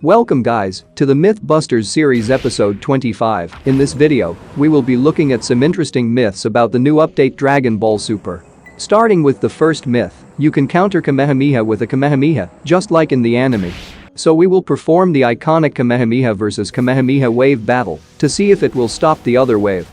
Welcome guys to the MythBusters series episode 25. In this video, we will be looking at some interesting myths about the new update Dragon Ball Super. Starting with the first myth, you can counter Kamehameha with a Kamehameha, just like in the anime. So we will perform the iconic Kamehameha versus Kamehameha wave battle to see if it will stop the other wave.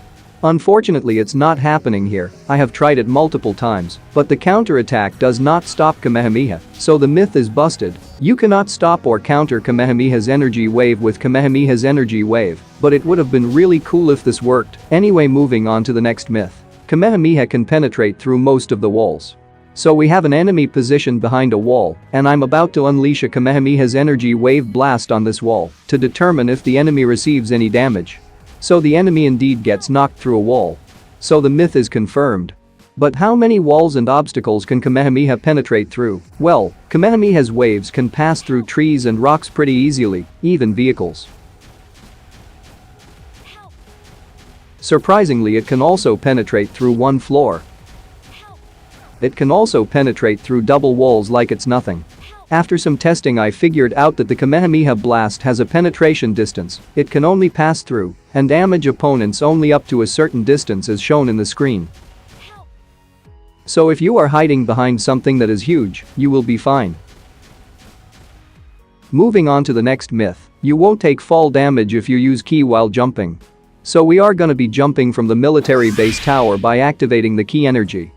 Unfortunately, it's not happening here. I have tried it multiple times, but the counter-attack does not stop Kamehameha, so the myth is busted. You cannot stop or counter Kamehameha's energy wave with Kamehameha's energy wave, but it would have been really cool if this worked. Anyway, moving on to the next myth. Kamehameha can penetrate through most of the walls. So we have an enemy positioned behind a wall, and I'm about to unleash a Kamehameha's energy wave blast on this wall to determine if the enemy receives any damage. So the enemy indeed gets knocked through a wall. So the myth is confirmed. But how many walls and obstacles can Kamehameha penetrate through? Well, Kamehameha's waves can pass through trees and rocks pretty easily, even vehicles. Surprisingly, it can also penetrate through one floor. It can also penetrate through double walls like it's nothing. After some testing, I figured out that the Kamehameha blast has a penetration distance it can only pass through and damage opponents only up to a certain distance as shown in the screen. So if you are hiding behind something that is huge, you will be fine. Moving on to the next myth, you won't take fall damage if you use ki while jumping. So we are gonna be jumping from the military base tower by activating the ki energy.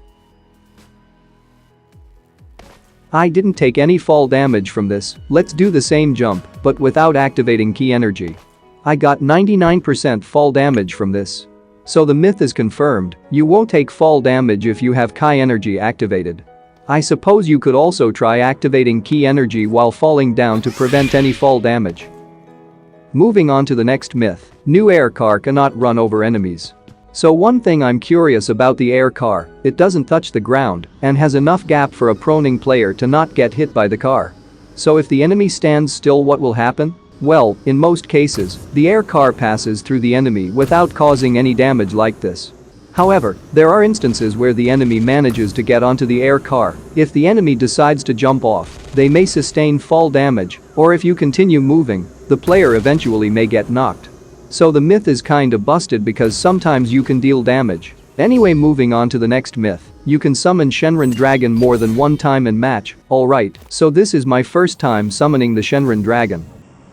I didn't take any fall damage from this. Let's do the same jump, but without activating ki energy. I got 99% fall damage from this. So the myth is confirmed, you won't take fall damage if you have ki energy activated. I suppose you could also try activating ki energy while falling down to prevent any fall damage. Moving on to the next myth, new air car cannot run over enemies. So one thing I'm curious about the air car, it doesn't touch the ground and has enough gap for a proning player to not get hit by the car. So if the enemy stands still, what will happen? Well, in most cases, the air car passes through the enemy without causing any damage like this. However, there are instances where the enemy manages to get onto the air car. If the enemy decides to jump off, they may sustain fall damage, or if you continue moving, the player eventually may get knocked. So the myth is kinda busted because sometimes you can deal damage. Anyway, moving on to the next myth, you can summon Shenron Dragon more than one time in match. Alright, so this is my first time summoning the Shenron Dragon.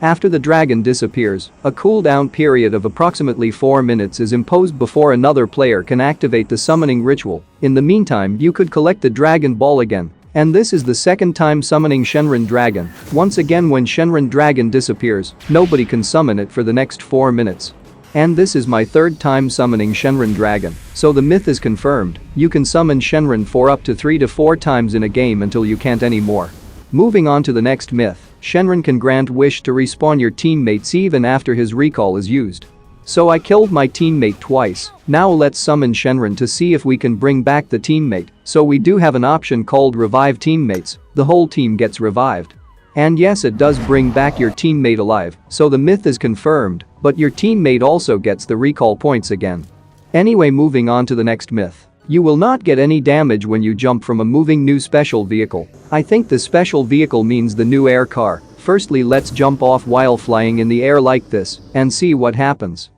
After the dragon disappears, a cooldown period of approximately 4 minutes is imposed before another player can activate the summoning ritual. In the meantime, you could collect the Dragon Ball again. And this is the second time summoning Shenron Dragon. Once again, when Shenron Dragon disappears, nobody can summon it for the next 4 minutes. And this is my third time summoning Shenron Dragon. So the myth is confirmed, you can summon Shenron for up to 3 to 4 times in a game until you can't anymore. Moving on to the next myth, Shenron can grant wish to respawn your teammates even after his recall is used. So I killed my teammate twice. Now let's summon Shenron to see if we can bring back the teammate. So we do have an option called revive teammates. The whole team gets revived. And yes, it does bring back your teammate alive, so the myth is confirmed, but your teammate also gets the recall points again. Anyway, moving on to the next myth. You will not get any damage when you jump from a moving new special vehicle. I think the special vehicle means the new air car. Firstly, let's jump off while flying in the air like this and see what happens.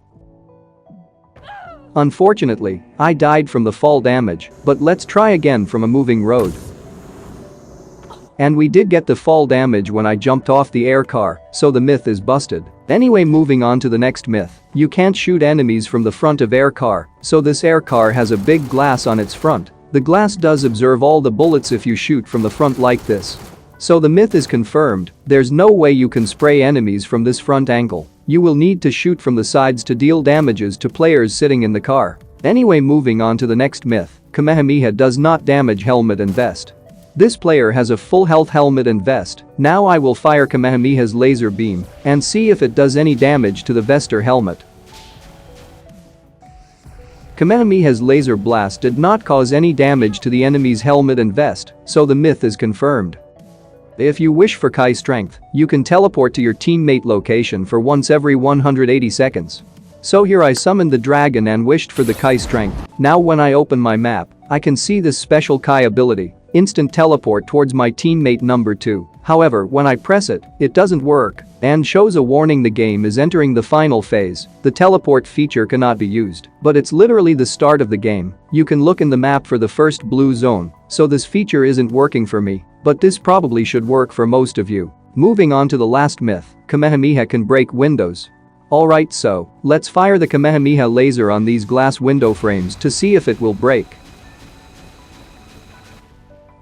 Unfortunately, I died from the fall damage, but let's try again from a moving road. And we did get the fall damage when I jumped off the air car, so the myth is busted. Anyway, moving on to the next myth, you can't shoot enemies from the front of air car, so this air car has a big glass on its front. The glass does absorb all the bullets if you shoot from the front like this. So the myth is confirmed, there's no way you can spray enemies from this front angle. You will need to shoot from the sides to deal damages to players sitting in the car. Anyway, moving on to the next myth, Kamehameha does not damage helmet and vest. This player has a full health helmet and vest. Now I will fire Kamehameha's laser beam and see if it does any damage to the vest or helmet. Kamehameha's laser blast did not cause any damage to the enemy's helmet and vest, so the myth is confirmed. If you wish for Kai strength, you can teleport to your teammate location for once every 180 seconds. So here I summoned the dragon and wished for the Kai strength. Now when I open my map, I can see this special Kai ability, instant teleport towards my teammate number 2. However, when I press it, it doesn't work and shows a warning the game is entering the final phase. The teleport feature cannot be used. But it's literally the start of the game. You can look in the map for the first blue zone, so this feature isn't working for me. But this probably should work for most of you. Moving on to the last myth, Kamehameha can break windows. Alright, so let's fire the Kamehameha laser on these glass window frames to see if it will break.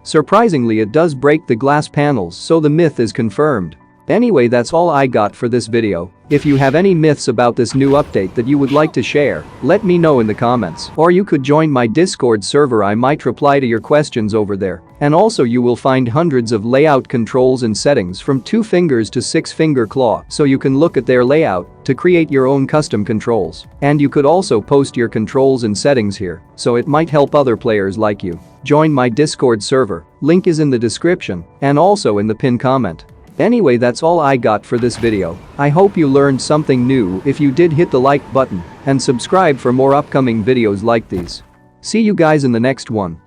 Surprisingly, it does break the glass panels, so the myth is confirmed. Anyway, that's all I got for this video. If you have any myths about this new update that you would like to share, let me know in the comments. Or you could join my Discord server, I might reply to your questions over there. And also you will find hundreds of layout controls and settings from 2 fingers to 6-finger claw, so you can look at their layout to create your own custom controls. And you could also post your controls and settings here, so it might help other players like you. Join my Discord server, link is in the description and also in the pinned comment. Anyway, that's all I got for this video. I hope you learned something new. If you did, hit the like button and subscribe for more upcoming videos like these. See you guys in the next one.